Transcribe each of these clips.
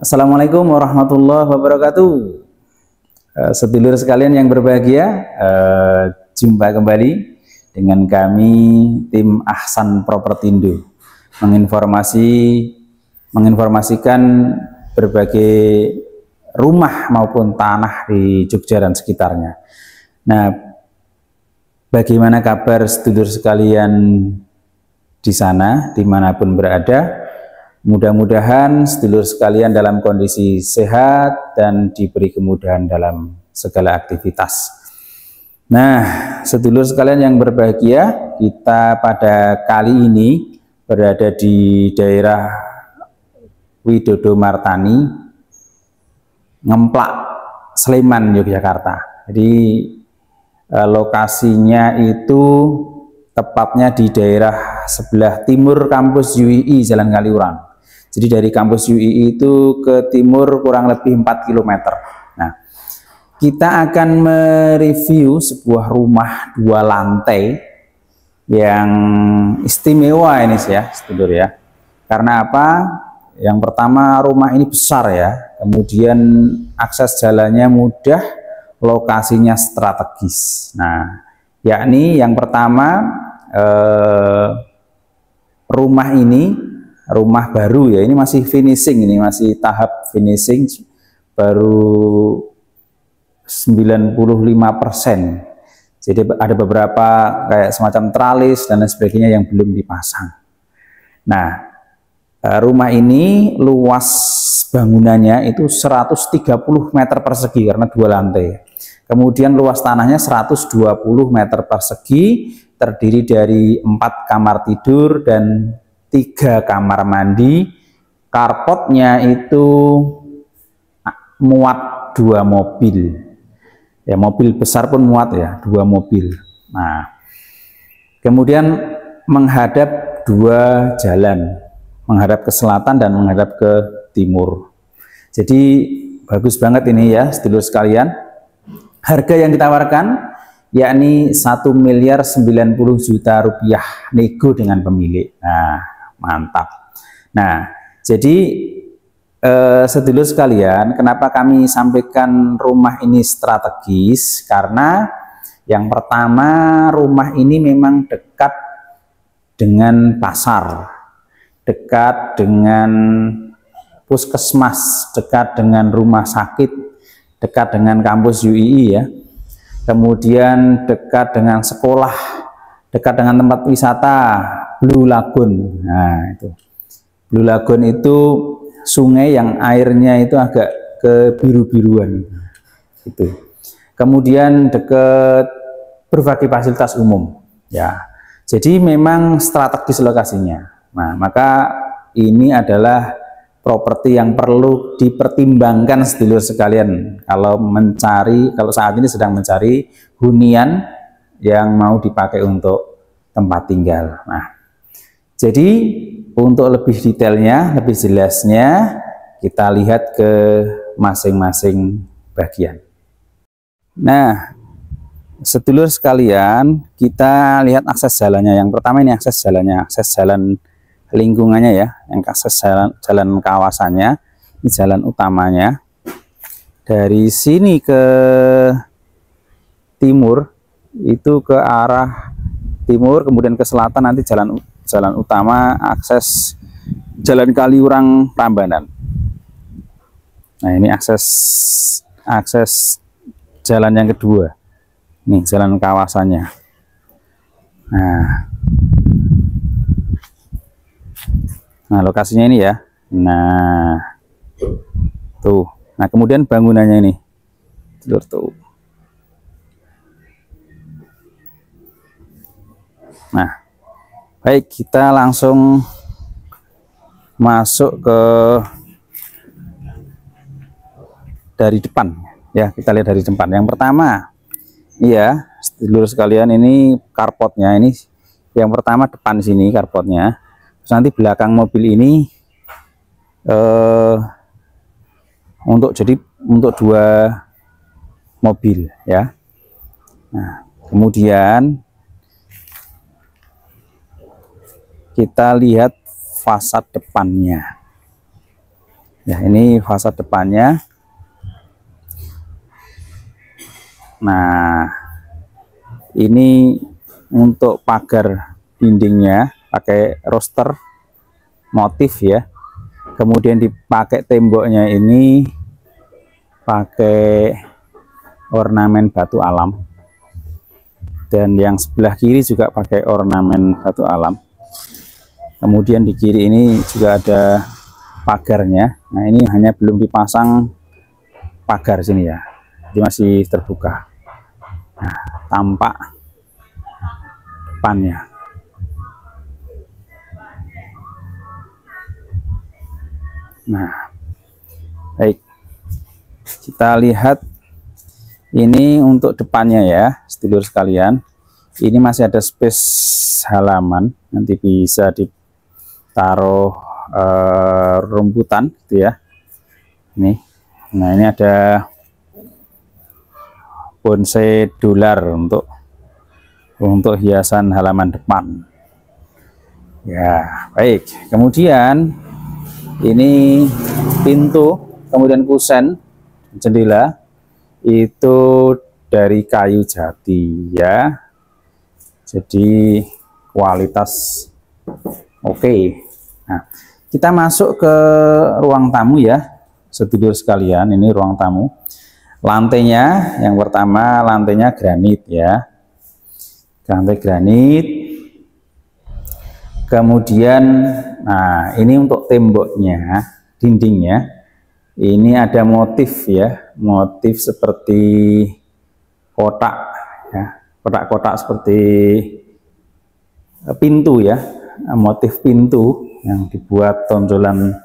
Assalamualaikum warahmatullahi wabarakatuh. Sedulur sekalian yang berbahagia, jumpa kembali dengan kami tim Ahsan Propertindo menginformasikan berbagai rumah maupun tanah di Jogja dan sekitarnya. Nah, bagaimana kabar sedulur sekalian di sana, dimanapun berada? Mudah-mudahan sedulur sekalian dalam kondisi sehat dan diberi kemudahan dalam segala aktivitas. Nah, sedulur sekalian yang berbahagia, kita pada kali ini berada di daerah Widodo Martani, Ngemplak, Sleman, Yogyakarta. Jadi lokasinya itu tepatnya di daerah sebelah timur kampus UII Jalan Kaliurang. Jadi dari kampus UII itu ke timur kurang lebih 4 km. Nah, kita akan mereview sebuah rumah 2 lantai yang istimewa ini ya, sedulur ya. Karena apa? Yang pertama, rumah ini besar ya. Kemudian akses jalannya mudah, lokasinya strategis. Nah, yakni yang pertama, rumah ini rumah baru ya, ini masih finishing, ini masih tahap finishing, baru 95%. Jadi ada beberapa kayak semacam tralis dan lain sebagainya yang belum dipasang. Nah, rumah ini luas bangunannya itu 130 meter persegi karena 2 lantai. Kemudian luas tanahnya 120 meter persegi, terdiri dari 4 kamar tidur dan 3 kamar mandi. Carportnya itu muat 2 mobil. Ya, mobil besar pun muat ya, 2 mobil. Nah, kemudian menghadap 2 jalan, menghadap ke selatan dan menghadap ke timur. Jadi bagus banget ini ya, sedulur sekalian. Harga yang ditawarkan yakni 1.090.000.000 rupiah, nego dengan pemilik. Nah, mantap. Nah, jadi sedulur sekalian, kenapa kami sampaikan rumah ini strategis? Karena yang pertama, rumah ini memang dekat dengan pasar, dekat dengan puskesmas, dekat dengan rumah sakit, dekat dengan kampus UII ya. Kemudian dekat dengan sekolah, dekat dengan tempat wisata Blue Lagoon. Nah, itu Blue Lagoon itu sungai yang airnya itu agak kebiru-biruan itu. Kemudian dekat berbagai fasilitas umum ya. Jadi memang strategis lokasinya. Nah, maka ini adalah properti yang perlu dipertimbangkan sedulur sekalian kalau saat ini sedang mencari hunian yang mau dipakai untuk tempat tinggal. Nah, jadi untuk lebih detailnya, lebih jelasnya, kita lihat ke masing-masing bagian. Nah, sedulur sekalian, kita lihat akses jalannya. Yang pertama ini akses jalannya, akses jalan lingkungannya ya, yang akses jalan kawasannya, ini jalan utamanya. Dari sini ke timur, itu ke arah timur, kemudian ke selatan nanti jalan utama, akses Jalan Kaliurang Prambanan. Nah, ini akses jalan yang kedua. Nih jalan kawasannya. Nah, lokasinya ini ya. Nah, tuh. Nah, kemudian bangunannya ini. Tuh. Nah, baik, kita langsung masuk ke dari depan ya. Kita lihat dari depan. Yang pertama, iya, sedulur sekalian, ini carportnya. Ini yang pertama depan sini carportnya. Terus nanti belakang mobil ini untuk 2 mobil ya. Nah, kemudian kita lihat fasad depannya. Ya, ini fasad depannya. Nah, ini untuk pagar dindingnya pakai roster motif ya. Kemudian dipakai temboknya ini pakai ornamen batu alam. Dan yang sebelah kiri juga pakai ornamen batu alam. Kemudian di kiri ini juga ada pagarnya. Nah, ini hanya belum dipasang pagar sini ya. Jadi masih terbuka. Nah, tampak depannya. Nah, baik. Kita lihat ini untuk depannya ya, sedulur sekalian. Ini masih ada space halaman, nanti bisa ditaruh rumputan gitu ya. Nih. Nah, ini ada bonsai dolar untuk hiasan halaman depan. Ya, baik. Kemudian ini pintu, kemudian kusen jendela itu dari kayu jati ya. Jadi kualitas oke. Nah, kita masuk ke ruang tamu ya, sedulur sekalian. Ini ruang tamu. Lantainya yang pertama lantainya granit ya. Lantai granit. Kemudian nah, ini untuk temboknya, dindingnya. Ini ada motif ya, motif seperti kotak ya, kotak-kotak seperti pintu ya, motif pintu yang dibuat tonjolan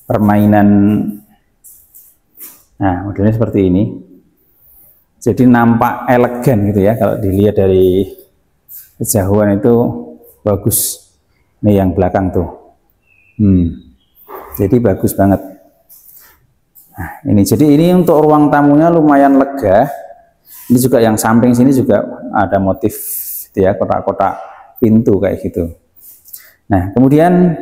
permainan. Nah, modelnya seperti ini. Jadi nampak elegan gitu ya, kalau dilihat dari kejauhan itu bagus. Ini yang belakang tuh. Jadi bagus banget. Nah, ini jadi ini untuk ruang tamunya lumayan lega. Ini juga yang samping sini juga ada motif gitu ya, kotak-kotak pintu kayak gitu. Nah, kemudian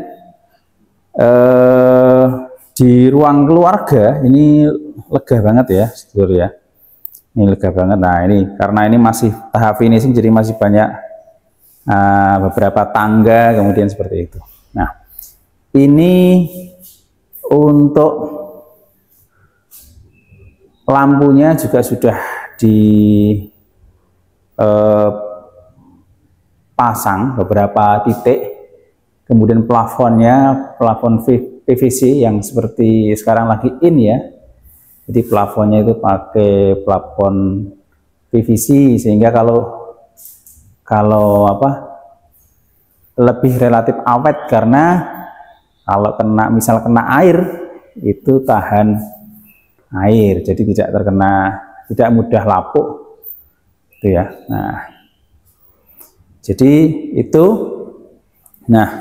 di ruang keluarga ini lega banget ya, sedulur ya. Ini lega banget. Nah, ini karena ini masih tahap finishing, jadi masih banyak beberapa tangga, kemudian seperti itu. Nah, ini untuk lampunya juga sudah dipasang beberapa titik. Kemudian plafonnya plafon PVC yang seperti sekarang lagi in ya. Jadi plafonnya itu pakai plafon PVC sehingga kalau lebih relatif awet, karena kalau misal kena air itu tahan air, jadi tidak mudah lapuk itu ya. Nah, jadi itu. Nah,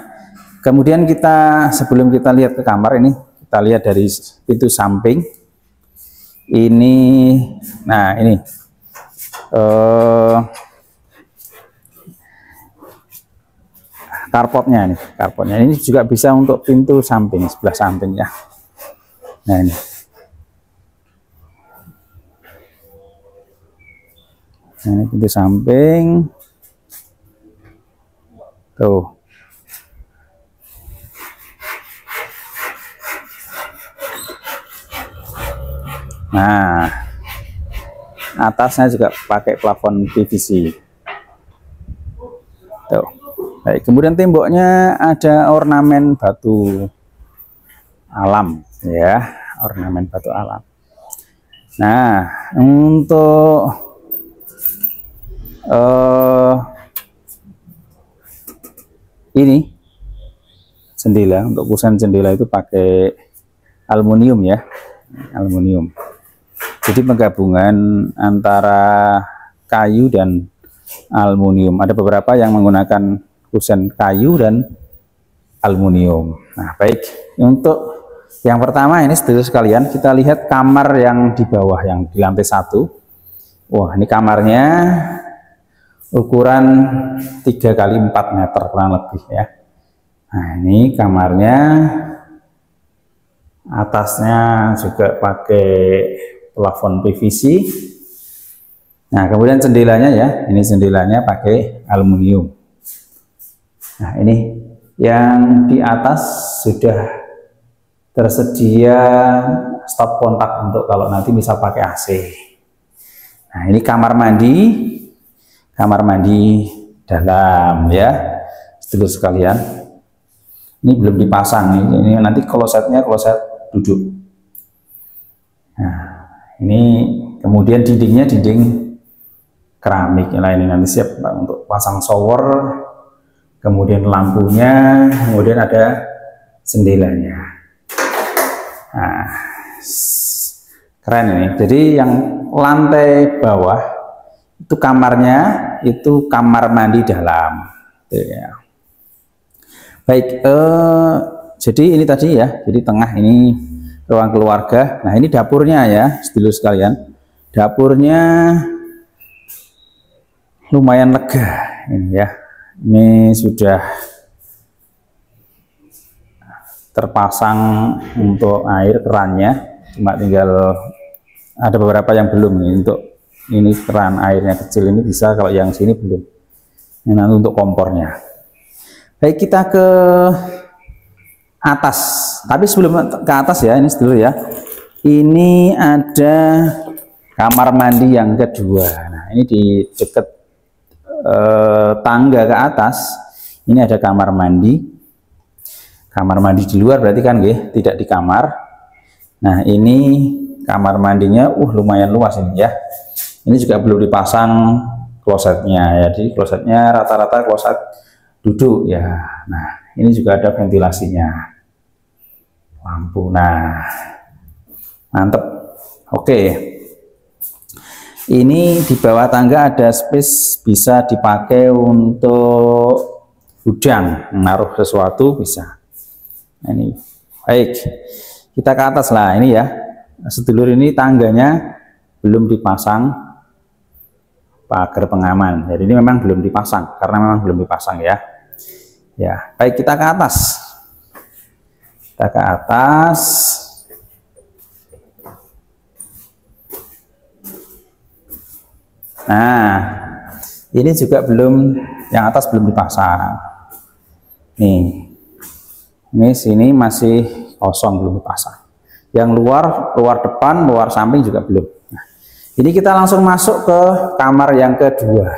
kemudian sebelum kita lihat ke kamar ini, kita lihat dari pintu samping ini. Nah, ini karpotnya ini juga bisa untuk pintu samping, sebelah samping ya. Nah, ini. Nah, ini pintu samping. Tuh. Nah, atasnya juga pakai plafon PVC. Tuh. Baik, kemudian temboknya ada ornamen batu alam ya, ornamen batu alam. Nah, untuk ini jendela, untuk kusen jendela itu pakai aluminium ya, aluminium. Jadi penggabungan antara kayu dan aluminium. Ada beberapa yang menggunakan kusen kayu dan aluminium. Nah, baik, untuk yang pertama ini sedulur sekalian, kita lihat kamar yang di bawah, yang di lantai 1. Wah, ini kamarnya ukuran 3 kali 4 meter kurang lebih ya. Nah, ini kamarnya Atasnya juga pakai plafon PVC. Nah, kemudian jendelanya ya, ini jendelanya pakai aluminium. Nah, ini yang di atas sudah tersedia stop kontak untuk kalau nanti bisa pakai AC. Nah, ini kamar mandi dalam ya, sedulur sekalian. Ini belum dipasang, ini nanti klosetnya kloset duduk. Nah, ini kemudian dindingnya dinding keramik. Nah, ini nanti siap untuk pasang shower, kemudian lampunya, kemudian ada jendelanya. Nah, keren ini. Jadi yang lantai bawah itu kamarnya itu kamar mandi dalam. Ya. Baik, jadi ini tadi ya. Jadi tengah ini ruang keluarga. Nah, ini dapurnya ya, sedulur sekalian. Dapurnya lumayan lega ini ya. Ini sudah terpasang untuk air kerannya, cuma tinggal ada beberapa yang belum nih. Untuk ini keran airnya kecil ini bisa, kalau yang sini belum. Ini nanti untuk kompornya. Baik, kita ke atas. Tapi sebelum ke atas ya, ini dulu ya. Ini ada kamar mandi yang kedua. Nah, ini di dekat tangga ke atas. Ini ada kamar mandi. Kamar mandi di luar berarti kan tidak di kamar. Nah, ini kamar mandinya lumayan luas ini ya. Ini juga belum dipasang klosetnya ya. Jadi klosetnya rata-rata kloset duduk ya. Nah, ini juga ada ventilasinya. Lampu. Nah, mantep. Oke. Ini di bawah tangga ada space, bisa dipakai untuk gudang, menaruh sesuatu bisa. Nah, ini baik, kita ke atas lah. Ini ya, sedulur, ini tangganya belum dipasang pagar pengaman. Jadi ini memang belum dipasang, karena memang belum dipasang ya. Ya, baik, kita ke atas. Kita ke atas. Nah, ini juga belum, yang atas belum dipasang. Nih. Ini sini masih kosong, belum dipasang. Yang luar depan, luar samping juga belum. Nah, ini kita langsung masuk ke kamar yang kedua.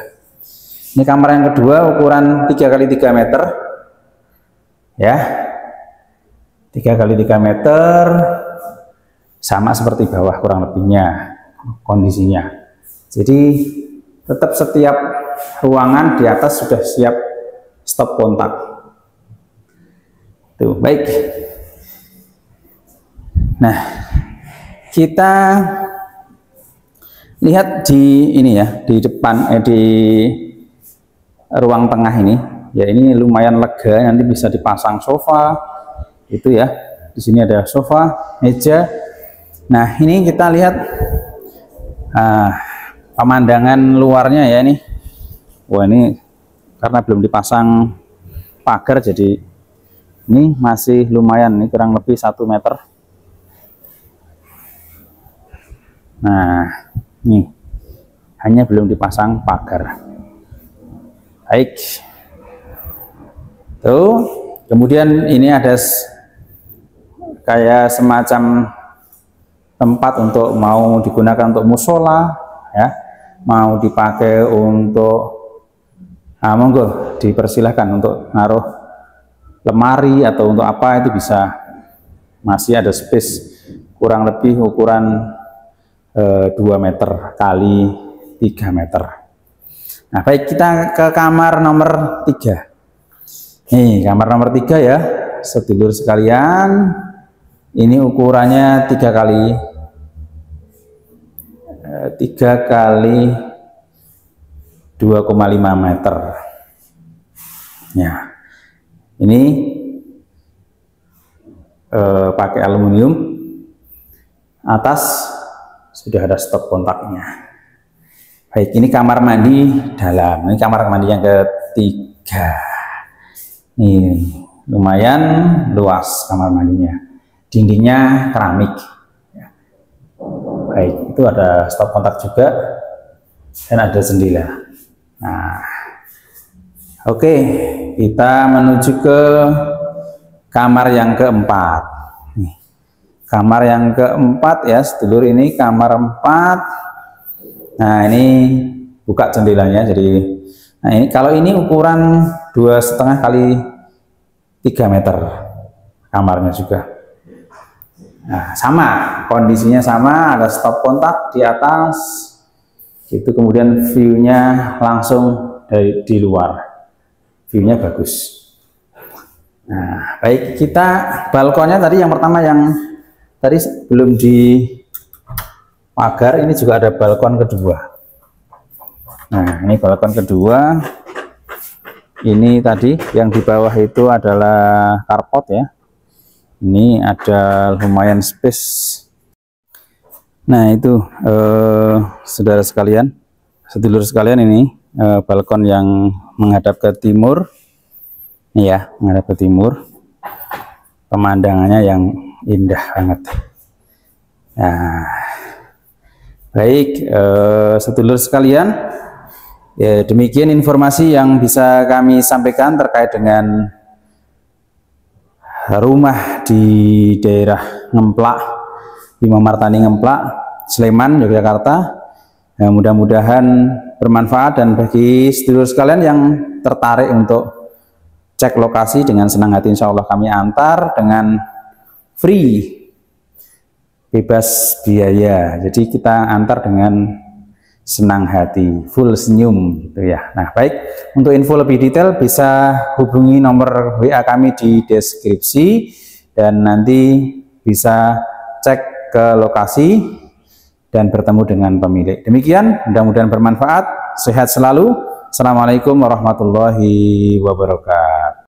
Ini kamar yang kedua ukuran 3x3 meter. Ya. 3x3 meter. Sama seperti bawah kurang lebihnya kondisinya. Jadi tetap setiap ruangan di atas sudah siap stop kontak. Tuh, baik. Nah, kita lihat di ini ya, di depan di ruang tengah ini. Ya, ini lumayan lega, nanti bisa dipasang sofa. Itu ya. Di sini ada sofa, meja. Nah, ini kita lihat pemandangan luarnya ya ini. Wah, ini karena belum dipasang pagar, jadi ini masih lumayan, ini kurang lebih 1 meter. Nah, ini hanya belum dipasang pagar. Baik. Tuh, kemudian ini ada kayak semacam tempat untuk mau digunakan untuk musola ya, mau dipakai untuk monggo dipersilahkan untuk naruh lemari atau untuk apa, itu bisa. Masih ada space kurang lebih ukuran 2 meter kali 3 meter. Nah, baik, kita ke kamar nomor 3. Nih, kamar nomor 3 ya, sedulur sekalian. Ini ukurannya 3 kali 2,5 meter. Ya. Ini pakai aluminium. Atas sudah ada stop kontaknya. Baik, ini kamar mandi dalam. Ini kamar mandi yang ketiga. Ini lumayan luas kamar mandinya. dindingnya keramik. Baik, itu ada stop kontak juga dan ada jendela. Nah, oke, kita menuju ke kamar yang keempat. Nih, kamar yang keempat ya, sedulur, ini kamar 4. Nah, ini buka jendelanya. Jadi, nah ini kalau ini ukuran 2,5 kali 3 meter kamarnya juga. Nah, sama kondisinya, sama, ada stop kontak di atas itu, kemudian view-nya langsung dari di luar, view-nya bagus. Nah, baik, kita balkonnya tadi yang pertama, yang tadi belum di pagar, ini juga ada balkon kedua. Nah, ini balkon kedua. Ini tadi yang di bawah itu adalah carport ya. Ini ada lumayan space. Nah, itu saudara sekalian, sedulur sekalian, ini balkon yang menghadap ke timur. Ini ya, menghadap ke timur. Pemandangannya yang indah banget. Nah, baik, sedulur sekalian, ya, demikian informasi yang bisa kami sampaikan terkait dengan rumah di daerah Ngemplak, Bima Martani Ngemplak, Sleman, Yogyakarta. Ya, mudah-mudahan bermanfaat, dan bagi sedulur sekalian yang tertarik untuk cek lokasi, dengan senang hati insya Allah kami antar dengan free, bebas biaya. Jadi kita antar dengan senang hati, full senyum gitu ya. Nah, baik, untuk info lebih detail bisa hubungi nomor WA kami di deskripsi, dan nanti bisa cek ke lokasi dan bertemu dengan pemilik. Demikian, mudah-mudahan bermanfaat. Sehat selalu. Assalamualaikum warahmatullahi wabarakatuh.